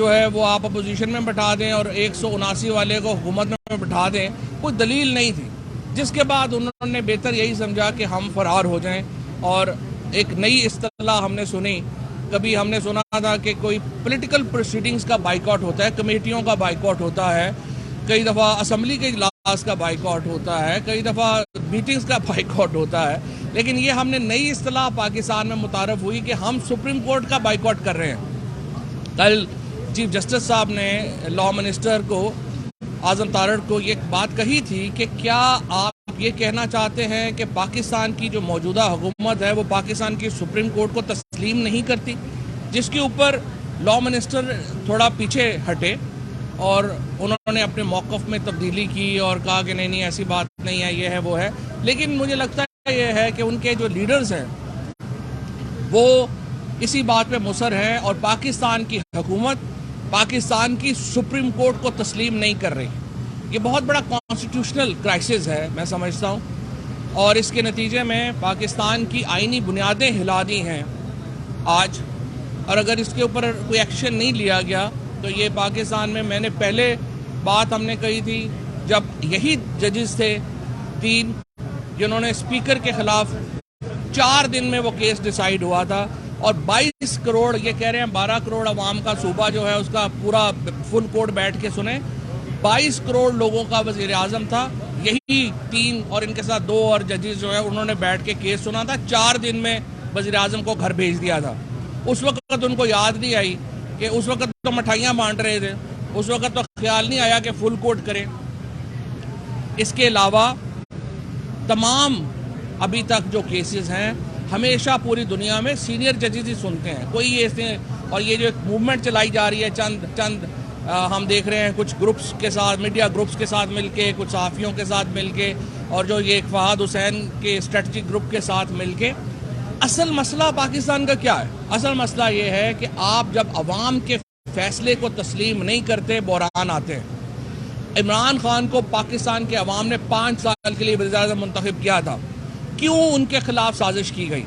جو ہے وہ آپ اپوزیشن میں بٹھا دیں اور 179 والے کو حکومت میں بٹھا دیں، کوئی دلیل نہیں تھی، جس کے بعد انہوں نے بہتر یہی سمجھا کہ ہم فرار ہو جائیں. اور ایک نئی اصطلاح ہم نے سنی، کبھی ہم نے سنا تھا کہ کوئی پولیٹیکل پروسیڈنگز کا بائیکاٹ ہوتا ہے، کمیٹیوں کا بائیکاٹ ہوتا ہے، کئی دفعہ اسمبلی کے اجلاس کا بائیکاٹ ہوتا ہے، کئی دفعہ میٹنگز کا بائیکاٹ ہوتا ہے، لیکن یہ ہم نے نئی اصطلاح پاکستان میں متعارف ہوئی کہ ہم سپریم کورٹ کا بائیکاٹ کر رہے ہیں. کل چیف جسٹس صاحب نے لا منسٹر کو، اعظم تارڑ کو، یہ بات کہی تھی کہ کیا آپ یہ کہنا چاہتے ہیں کہ پاکستان کی جو موجودہ حکومت ہے وہ پاکستان کی سپریم کورٹ کو تسلیم نہیں کرتی، جس کے اوپر لا منسٹر تھوڑا پیچھے ہٹے اور انہوں نے اپنے موقف میں تبدیلی کی اور کہا کہ نہیں ایسی بات نہیں ہے، یہ ہے وہ ہے. لیکن مجھے لگتا ہے یہ ہے کہ ان کے جو لیڈرز ہیں وہ اسی بات پہ مصر ہیں اور پاکستان کی حکومت پاکستان کی سپریم کورٹ کو تسلیم نہیں کر رہی. یہ بہت بڑا کانسٹیٹیوشنل کرائسس ہے میں سمجھتا ہوں، اور اس کے نتیجے میں پاکستان کی آئینی بنیادیں ہلا دی ہیں آج، اور اگر اس کے اوپر کوئی ایکشن نہیں لیا گیا تو یہ پاکستان میں نے پہلے بات ہم نے کہی تھی جب یہی ججز تھے 3 جنہوں نے اسپیکر کے خلاف 4 دن میں وہ کیس ڈیسائیڈ ہوا تھا، اور 22 کروڑ، یہ کہہ رہے ہیں 12 کروڑ عوام کا صوبہ جو ہے اس کا پورا فل کورٹ بیٹھ کے سنیں، 22 کروڑ لوگوں کا وزیر اعظم تھا، یہی 3 اور ان کے ساتھ 2 اور ججز جو ہے انہوں نے بیٹھ کے کیس سنا تھا. 4 دن میں وزیر اعظم کو گھر بھیج دیا تھا. اس وقت ان کو یاد نہیں آئی کہ اس وقت تو مٹھائیاں بانٹ رہے تھے، اس وقت تو خیال نہیں آیا کہ فل کورٹ کریں. اس کے علاوہ تمام ابھی تک جو کیسز ہیں ہمیشہ پوری دنیا میں سینئر ججز ہی سنتے ہیں، کوئی ایسے، اور یہ جو ایک موومنٹ چلائی جا رہی ہے چند ہم دیکھ رہے ہیں کچھ گروپس کے ساتھ، میڈیا گروپس کے ساتھ مل کے، کچھ صحافیوں کے ساتھ مل کے، اور جو یہ فہد حسین کے اسٹریٹجک گروپ کے ساتھ مل کے. اصل مسئلہ پاکستان کا کیا ہے؟ اصل مسئلہ یہ ہے کہ آپ جب عوام کے فیصلے کو تسلیم نہیں کرتے بحران آتے ہیں. عمران خان کو پاکستان کے عوام نے 5 سال کے لیے وزیر اعظم منتخب کیا تھا. کیوں ان کے خلاف سازش کی گئی؟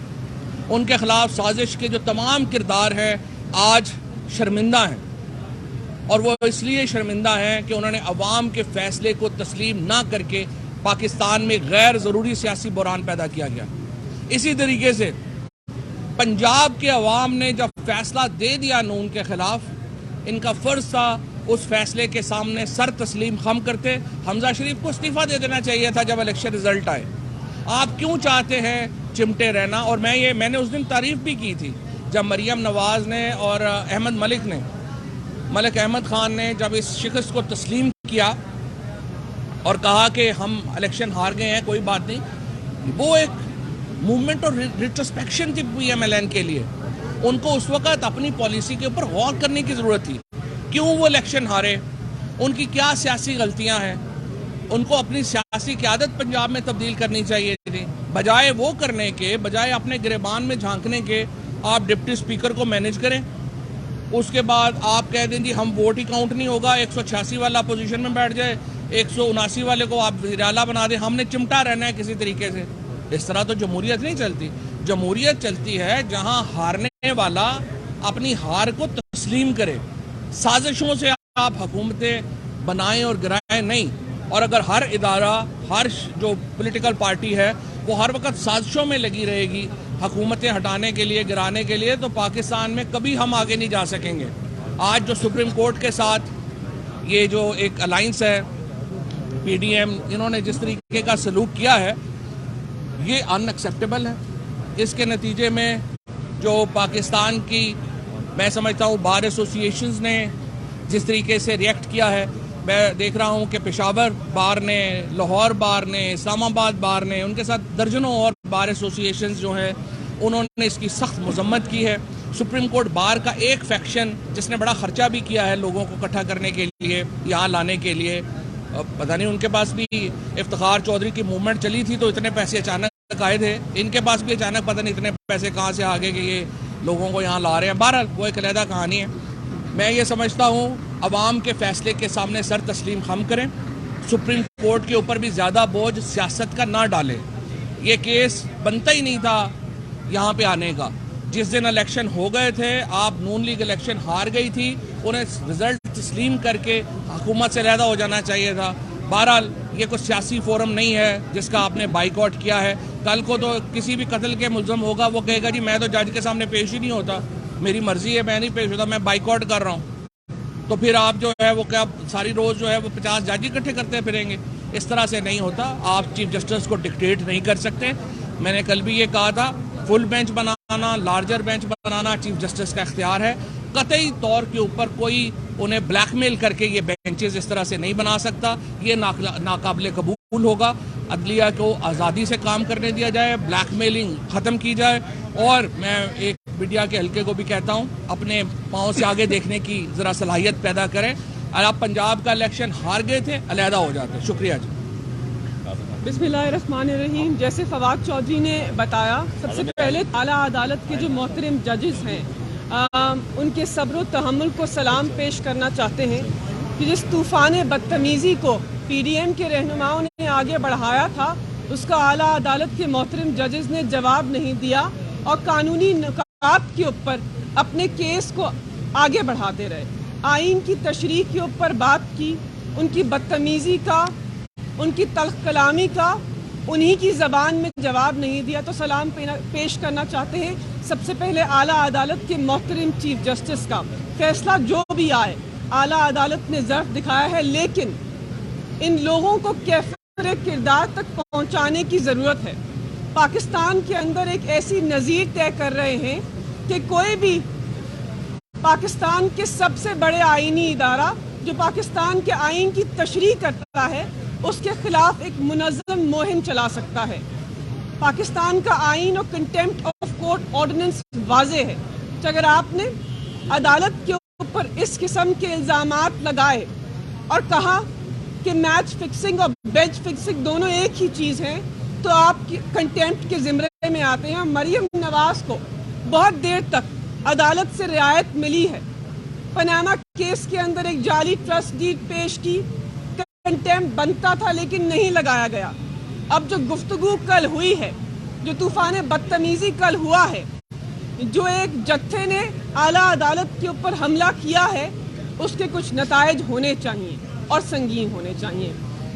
ان کے خلاف سازش کے جو تمام کردار ہیں آج شرمندہ ہیں، اور وہ اس لیے شرمندہ ہیں کہ انہوں نے عوام کے فیصلے کو تسلیم نہ کر کے پاکستان میں غیر ضروری سیاسی بحران پیدا کیا گیا. اسی طریقے سے پنجاب کے عوام نے جب فیصلہ دے دیا نون کے خلاف، ان کا فرض تھا اس فیصلے کے سامنے سر تسلیم خم کرتے. حمزہ شریف کو استعفیٰ دے دینا چاہیے تھا جب الیکشن رزلٹ آئے. آپ کیوں چاہتے ہیں چمٹے رہنا؟ اور میں نے اس دن تعریف بھی کی تھی جب مریم نواز نے اور ملک احمد خان نے جب اس شخص کو تسلیم کیا اور کہا کہ ہم الیکشن ہار گئے ہیں، کوئی بات نہیں. وہ ایک موومنٹ اور ریٹروسپیکشن تھی PMLN کے لیے. ان کو اس وقت اپنی پالیسی کے اوپر غور کرنے کی ضرورت تھی. کیوں وہ الیکشن ہارے؟ ان کی کیا سیاسی غلطیاں ہیں؟ ان کو اپنی سیاسی قیادت پنجاب میں تبدیل کرنی چاہیے تھی. بجائے وہ کرنے کے، بجائے اپنے گریبان میں جھانکنے کے، آپ ڈپٹی اسپیکر کو مینیج کریں. اس کے بعد آپ کہہ دیں جی ہم ووٹ ہی کاؤنٹ نہیں ہوگا، 186 والا پوزیشن میں بیٹھ جائے، 179 والے کو آپ وزیر اعلیٰ بنا دیں، ہم نے چمٹا رہنا ہے کسی طریقے سے. اس طرح تو جمہوریت نہیں چلتی. جمہوریت چلتی ہے جہاں ہارنے والا اپنی ہار کو تسلیم کرے. سازشوں سے آپ حکومتیں بنائیں اور گرائیں نہیں. اور اگر ہر ادارہ، ہر جو پولیٹیکل پارٹی ہے وہ ہر وقت سازشوں میں لگی رہے گی حکومتیں ہٹانے کے لیے، گرانے کے لیے، تو پاکستان میں کبھی ہم آگے نہیں جا سکیں گے. آج جو سپریم کورٹ کے ساتھ یہ جو ایک الائنس ہے PDM، انہوں نے جس طریقے کا سلوک کیا ہے یہ ان ایکسیپٹیبل ہے. اس کے نتیجے میں جو پاکستان کی میں سمجھتا ہوں بار ایسوسیشنز نے جس طریقے سے ریئیکٹ کیا ہے، میں دیکھ رہا ہوں کہ پشاور بار نے، لاہور بار نے، اسلام آباد بار نے، ان کے ساتھ درجنوں اور بار ایسوسیشنز جو ہیں انہوں نے اس کی سخت مذمت کی ہے. سپریم کورٹ بار کا ایک فیکشن جس نے بڑا خرچہ بھی کیا ہے لوگوں کو اکٹھا کرنے کے لیے، یہاں لانے کے لیے، پتہ نہیں ان کے پاس بھی افتخار چودھری کی موومنٹ چلی تھی تو اتنے پیسے اچانک آئے تھے، ان کے پاس بھی اچانک پتہ نہیں اتنے پیسے کہاں سے آ گئے کہ یہ لوگوں کو یہاں لا رہے ہیں. بہرحال وہ ایک علیحدہ کہانی ہے. میں یہ سمجھتا ہوں عوام کے فیصلے کے سامنے سر تسلیم خم کریں. سپریم کورٹ کے اوپر بھی زیادہ بوجھ سیاست کا نہ ڈالیں. یہ کیس بنتا ہی نہیں تھا یہاں پہ آنے کا. جس دن الیکشن ہو گئے تھے، آپ نون لیگ الیکشن ہار گئی تھی، انہیں رزلٹ تسلیم کر کے حکومت سے علیحدہ ہو جانا چاہیے تھا. بہرحال یہ کوئی سیاسی فورم نہیں ہے جس کا آپ نے بائیکاٹ کیا ہے. کل کو تو کسی بھی قتل کے ملزم ہوگا وہ کہے گا جی میں تو جج کے سامنے پیش ہی نہیں ہوتا, میری مرضی ہے میں نہیں پیش ہوتا, میں بائیکاٹ کر رہا ہوں. تو پھر آپ جو ہے وہ کیا ساری روز جو ہے وہ 50 جج اکٹھے کرتے پھریں گے؟ اس طرح سے نہیں ہوتا. آپ چیف جسٹس کو ڈکٹیٹ نہیں کر سکتے. میں نے کل بھی یہ کہا تھا, فل بینچ بنانا, لارجر بینچ بنانا چیف جسٹس کا اختیار ہے. قطعی طور کے اوپر کوئی انہیں بلیک میل کر کے یہ بینچز اس طرح سے نہیں بنا سکتا. یہ ناقابل قبول ہوگا. عدلیہ کو آزادی سے کام کرنے دیا جائے, بلیک میلنگ ختم کی جائے, اور میں ایک میڈیا کے حلقے کو بھی کہتا ہوں اپنے پاؤں سے آگے دیکھنے کی ذرا صلاحیت پیدا کریں. اور آپ پنجاب کا الیکشن ہار گئے تھے, علیحدہ ہو جاتے. شکریہ جی. بسم اللہ الرحمن الرحیم. جیسے فواد چودھری نے بتایا, سب سے پہلے اعلیٰ عدالت کے جو محترم ججز ہیں ان کے صبر و تحمل کو سلام پیش کرنا چاہتے ہیں کہ جس طوفان بدتمیزی کو پی ڈی ایم کے رہنماؤں نے آگے بڑھایا تھا اس کا اعلیٰ عدالت کے محترم ججز نے جواب نہیں دیا اور قانونی نکات کے اوپر اپنے کیس کو آگے بڑھاتے رہے. آئین کی تشریح کے اوپر بات کی, ان کی بدتمیزی کا, ان کی تلخ کلامی کا انہی کی زبان میں جواب نہیں دیا. تو سلام پیش کرنا چاہتے ہیں سب سے پہلے اعلیٰ عدالت کے محترم چیف جسٹس کا. فیصلہ جو بھی آئے اعلیٰ عدالت نے ظرف دکھایا ہے, لیکن ان لوگوں کو کیفر کردار تک پہنچانے کی ضرورت ہے. پاکستان کے اندر ایک ایسی نظیر طے کر رہے ہیں کہ کوئی بھی پاکستان کے سب سے بڑے آئینی ادارہ جو پاکستان کے آئین کی تشریح کرتا ہے اس کے خلاف ایک منظم مہم چلا سکتا ہے. پاکستان کا آئین اور کنٹیمپٹ آف کورٹ آرڈیننس واضح ہے کہ اگر آپ نے عدالت کے اوپر اس قسم کے الزامات لگائے اور کہا کہ میچ فکسنگ اور بینچ فکسنگ دونوں ایک ہی چیز ہیں تو آپ کنٹیمپٹ کے زمرے میں آتے ہیں. مریم نواز کو بہت دیر تک عدالت سے رعایت ملی ہے. پاناما کیس کے اندر ایک جعلی ٹرسٹ ڈیڈ پیش کی, کنٹیمپٹ بنتا تھا لیکن نہیں لگایا گیا. اب جو گفتگو کل ہوئی ہے, جو طوفان بدتمیزی کل ہوا ہے, جو ایک جتھے نے اعلیٰ عدالت کے اوپر حملہ کیا ہے, اس کے کچھ نتائج ہونے چاہیے اور سنگین ہونے چاہیے.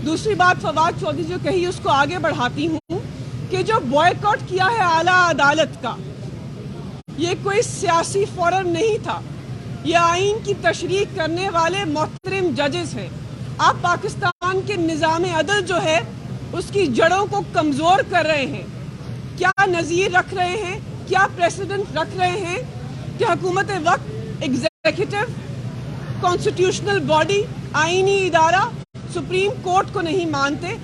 دوسری بات فواد چودھری جو کہی اس کو آگے بڑھاتی ہوں کہ جو بوائیکاٹ کیا ہے اعلیٰ عدالت کا, یہ کوئی سیاسی فورم نہیں تھا. یہ آئین کی تشریح کرنے والے محترم ججز ہیں. آپ پاکستان کے نظام عدل جو ہے اس کی جڑوں کو کمزور کر رہے ہیں. کیا نظیر رکھ رہے ہیں, کیا پریسیڈنٹ رکھ رہے ہیں کہ حکومت وقت, ایگزیکٹو, کانسٹیٹیوشنل باڈی, آئینی ادارہ سپریم کورٹ کو نہیں مانتے.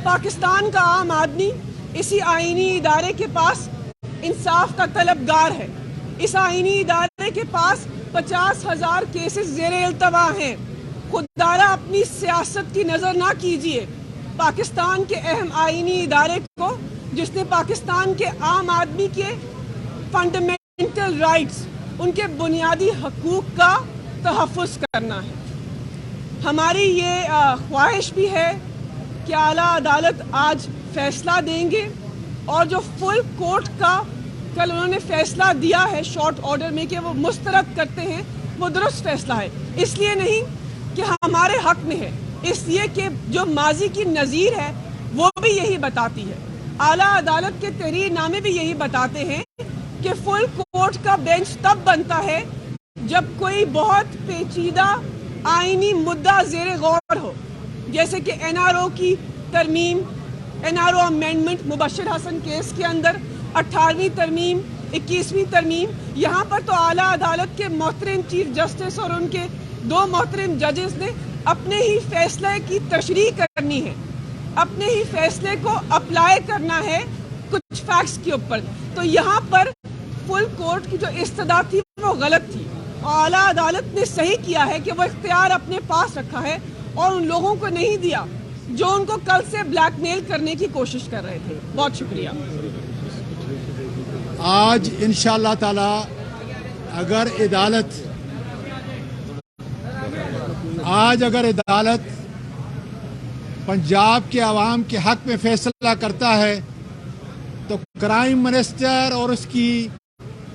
پاکستان کا عام آدمی اسی آئینی ادارے کے پاس انصاف کا طلبگار ہے. اس آئینی ادارے کے پاس 50,000 کیسز زیر التوا ہیں. خوددارہ اپنی سیاست کی نظر نہ کیجیے. پاکستان کے اہم آئینی ادارے کو جس نے پاکستان کے عام آدمی کے فنڈامنٹل رائٹس, ان کے بنیادی حقوق کا تحفظ کرنا ہے. ہماری یہ خواہش بھی ہے کہ اعلیٰ عدالت آج فیصلہ دیں گے, اور جو فل کورٹ کا کل انہوں نے فیصلہ دیا ہے شارٹ آرڈر میں کہ وہ مسترد کرتے ہیں, وہ درست فیصلہ ہے. اس لیے نہیں کہ ہمارے حق میں ہے, اس لیے کہ جو ماضی کی نظیر ہے وہ بھی یہی بتاتی ہے. اعلیٰ عدالت کے تحریر نامے بھی یہی بتاتے ہیں کہ فل کورٹ کا بینچ تب بنتا ہے جب کوئی بہت پیچیدہ آئینی مدعا زیر غور ہو, جیسے کہ این آر او کی ترمیم, این آر او امینڈمنٹ مبشر حسن کیس کے اندر, 18ویں ترمیم, 21ویں ترمیم. یہاں پر تو اعلیٰ عدالت کے محترم چیف جسٹس اور ان کے 2 محترم ججز نے اپنے ہی فیصلے کی تشریح کرنی ہے, اپنے ہی فیصلے کو اپلائی کرنا ہے کچھ فیکٹس کے اوپر. تو یہاں پر فل کورٹ کی جو استدعا تھی وہ غلط تھی, اور اعلیٰ عدالت نے صحیح کیا ہے کہ وہ اختیار اپنے پاس رکھا ہے اور ان لوگوں کو نہیں دیا جو ان کو کل سے بلیک میل کرنے کی کوشش کر رہے تھے. بہت شکریہ. آج انشاءاللہ تعالی اگر عدالت پنجاب کے عوام کے حق میں فیصلہ کرتا ہے تو کرائم منسٹر اور اس کی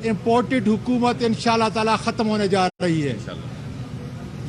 امپورٹڈ حکومت انشاءاللہ تعالی ختم ہونے جا رہی ہے.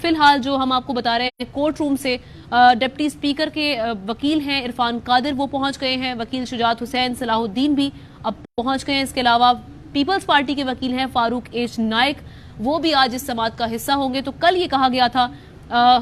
فی الحال جو ہم آپ کو بتا رہے ہیں کورٹ روم سے ڈپٹی اسپیکر کے وکیل ہیں عرفان قادر، وہ پہنچ گئے ہیں، وکیل شجاعت حسین صلاح الدین بھی اب پہنچ گئے ہیں، اس کے علاوہ پیپلز پارٹی کے وکیل ہیں فاروق ایچ نائک، وہ بھی آج اس سماعت کا حصہ ہوں گے۔ تو کل یہ کہا گیا تھا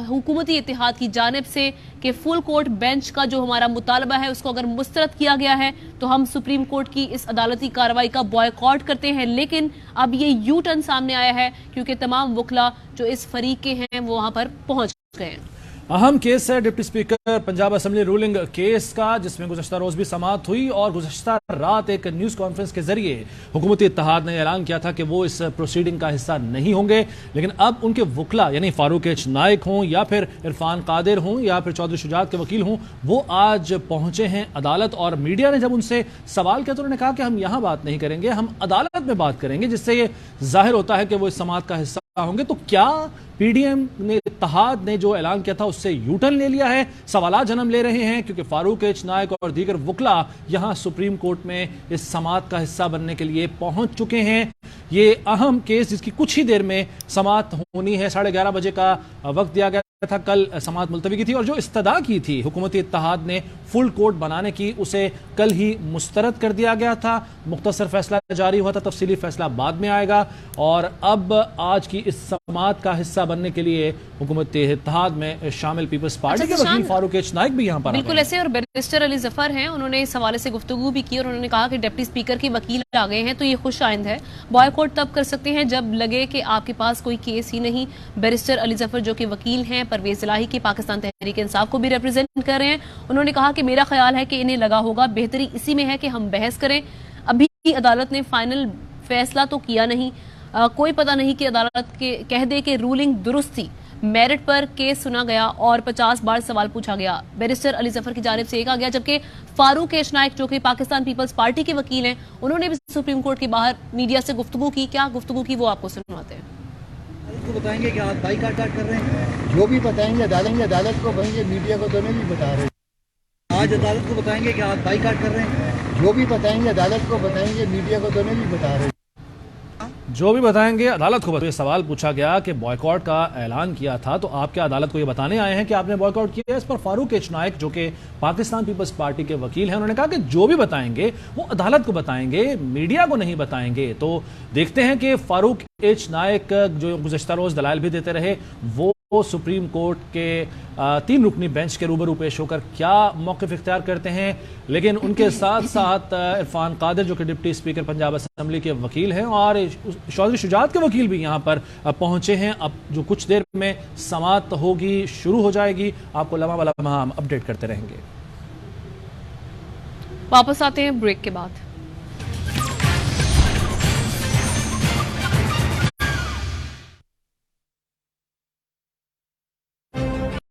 حکومتی اتحاد کی جانب سے کہ فل کورٹ بینچ کا جو ہمارا مطالبہ ہے اس کو اگر مسترد کیا گیا ہے تو ہم سپریم کورٹ کی اس عدالتی کارروائی کا بائیکاٹ کرتے ہیں، لیکن اب یہ یو ٹرن سامنے آیا ہے کیونکہ تمام وکلا جو اس فریق کے ہیں وہ وہاں پر پہنچ گئے ہیں۔ اہم کیس ہے deputy speaker Punjab assembly ruling case کا، جس میں گزشتہ روز بھی سماعت ہوئی اور گزشتہ رات ایک نیوز کانفرنس کے ذریعے حکومتی اتحاد نے اعلان کیا تھا کہ وہ اس پروسیڈنگ کا حصہ نہیں ہوں گے، لیکن اب ان کے وکلا یعنی فاروق ایچ نائک ہوں یا پھر عرفان قادر ہوں یا پھر چودھری شجاعت کے وکیل ہوں، وہ آج پہنچے ہیں عدالت، اور میڈیا نے جب ان سے سوال کیا تو انہوں نے کہا کہ ہم یہاں بات نہیں کریں گے، ہم عدالت میں بات کریں گے، جس سے یہ ظاہر ہوتا ہے کہ وہ اس سماعت کا حصہ ہوں گے۔ تو کیا پی ڈی ایم نے اتحاد نے جو اعلان کیا تھا اس سے یو ٹرن لے لیا ہے؟ سوالات جنم لے رہے ہیں کیونکہ فاروق ایچ نائک اور دیگر وکلا یہاں سپریم کورٹ میں اس سماعت کا حصہ بننے کے لیے پہنچ چکے ہیں۔ یہ اہم کیس جس کی کچھ ہی دیر میں سماعت ہونی ہے، 11:30 بجے کا وقت دیا گیا تھا، کل سماعت ملتوی کی تھی، اور جو استدعا کی تھی حکومتی اتحاد نے فل کورٹ بنانے کی اسے کل ہی مسترد کر دیا گیا تھا۔ مختصر فیصلہ جاری ہوا تھا، تفصیلی فیصلہ بعد میں آئے گا، اور اب آج کی اس سماعت کا حصہ بننے کے لیے حکومتی اتحاد میں شامل پیپلز پارٹی کے وکیل فاروق ایچ نائک بھی یہاں پر بالکل ایسے، اور بیرسٹر علی ظفر ہیں، انہوں نے اس حوالے سے گفتگو بھی کی اور انہوں نے کہا کہ ڈپٹی اسپیکر کے وکیل آ گئے ہیں تو یہ خوش آئند ہے، بائیکاٹ تب کر سکتے ہیں جب لگے کہ آپ کے پاس کوئی کیس ہی نہیں۔ بیرسٹر علی ظفر جو کہ وکیل ہیں پرویز الہی کے، پاکستان تحریک انصاف کو بھی ریپرزینٹ کر رہے ہیں، انہوں نے کہا کہ میرا خیال ہے کہ انہیں لگا ہوگا بہتری اسی میں ہے کہ ہم بحث کریں، ابھی عدالت نے فائنل فیصلہ تو کیا نہیں، کوئی پتہ نہیں کہ عدالت کے کہہ دے کہ رولنگ درست تھی، میرٹ پر کیس سنا گیا اور 50 بار سوال پوچھا گیا۔ بیرسٹر علی ظفر کی جانب سے یہ کہا گیا، جبکہ فاروق ایچ نائک جو کہ پاکستان پیپلز پارٹی کے وکیل ہیں، انہوں نے بھی سپریم کورٹ کے باہر میڈیا سے گفتگو کی۔ کیا گفتگو کی وہ آپ کو سنواتے ہیں۔ کو بتائیں گے کہ آپ بائیکاٹ کر رہے ہیں، جو بھی بتائیں گے عدالت کو بتائیں گے، میڈیا کو تو نہیں بتا رہے۔ آج عدالت کو بتائیں گے کہ آپ بائیکاٹ کر رہے ہیں، جو بھی بتائیں گے عدالت کو بتائیں گے، میڈیا کو تو نہیں بتا رہے۔ جو بھی بتائیں گے عدالت کو۔ یہ سوال پوچھا گیا کہ بائیکاٹ کا اعلان کیا تھا تو آپ کیا عدالت کو یہ بتانے آئے ہیں کہ آپ نے بائیکاٹ کیا؟ اس پر فاروق ایچ نائک جو کہ پاکستان پیپلز پارٹی کے وکیل ہیں، انہوں نے کہا کہ جو بھی بتائیں گے وہ عدالت کو بتائیں گے، میڈیا کو نہیں بتائیں گے۔ تو دیکھتے ہیں کہ فاروق ایچ نائک جو گزشتہ روز دلائل بھی دیتے رہے، وہ سپریم کورٹ کے 3 رکنی بینچ کے روبرو پیش ہو کر کیا موقف اختیار کرتے ہیں۔ لیکن ان کے ساتھ ساتھ عرفان قادر جو کہ ڈپٹی اسپیکر پنجاب اسمبلی کے وکیل ہیں اور چودھری شجاعت کے وکیل بھی یہاں پر پہنچے ہیں۔ اب جو کچھ دیر میں سماعت ہوگی، شروع ہو جائے گی، آپ کو لمحہ بلمحہ ہم اپڈیٹ کرتے رہیں گے۔ واپس آتے ہیں بریک کے بعد۔